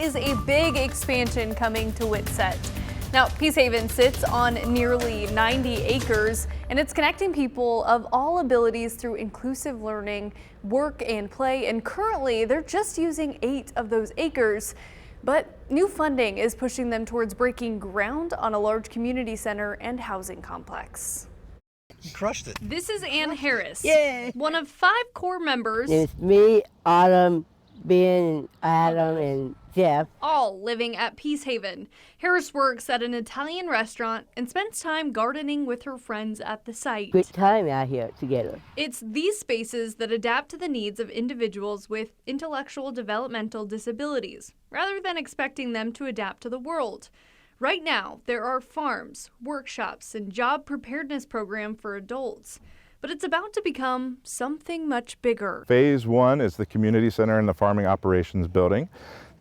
Is a big expansion coming to Whitsett. Now, Peacehaven sits on nearly 90 acres, and it's connecting people of all abilities through inclusive learning, work and play, and currently they're just using 8 of those acres. But new funding is pushing them towards breaking ground on a large community center and housing complex. You crushed it. This is Ann Harris, Yay. one of 5 core members. It's me, Autumn, Ben, Adam, and Jeff. All living at Peacehaven. Harris works at an Italian restaurant and spends time gardening with her friends at the site. Good time out here together. It's these spaces that adapt to the needs of individuals with intellectual developmental disabilities, rather than expecting them to adapt to the world. Right now, there are farms, workshops, and job preparedness program for adults. But it's about to become something much bigger. Phase 1 is the community center and the farming operations building.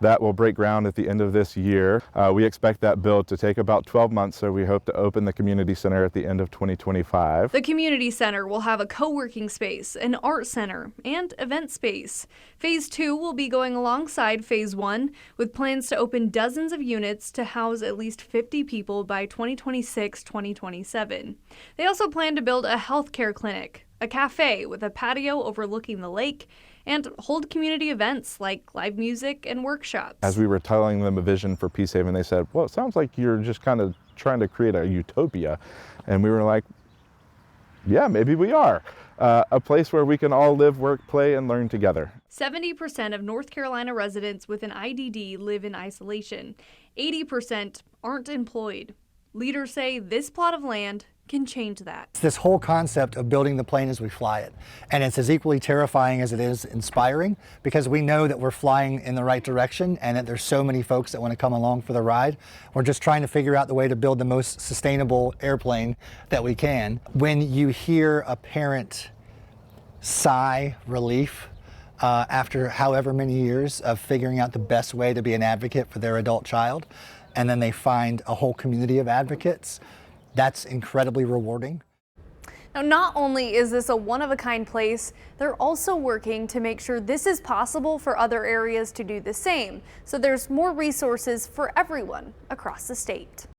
That will break ground at the end of this year. We expect that build to take about 12 months, so we hope to open the community center at the end of 2025. The community center will have a co-working space, an art center, and event space. Phase 2 will be going alongside Phase 1, with plans to open dozens of units to house at least 50 people by 2026-2027. They also plan to build a healthcare clinic, a cafe with a patio overlooking the lake, and hold community events like live music and workshops. As we were telling them a vision for Peacehaven, they said, well, it sounds like you're just kind of trying to create a utopia. And we were like, yeah, maybe we are. A place where we can all live, work, play, and learn together. 70% of North Carolina residents with an IDD live in isolation. 80% aren't employed. Leaders say this plot of land can change that. It's this whole concept of building the plane as we fly it. And it's as equally terrifying as it is inspiring, because we know that we're flying in the right direction and that there's so many folks that want to come along for the ride. We're just trying to figure out the way to build the most sustainable airplane that we can. When you hear a parent sigh relief after however many years of figuring out the best way to be an advocate for their adult child, and then they find a whole community of advocates, that's incredibly rewarding. Now, not only is this a one-of-a-kind place, they're also working to make sure this is possible for other areas to do the same. So there's more resources for everyone across the state.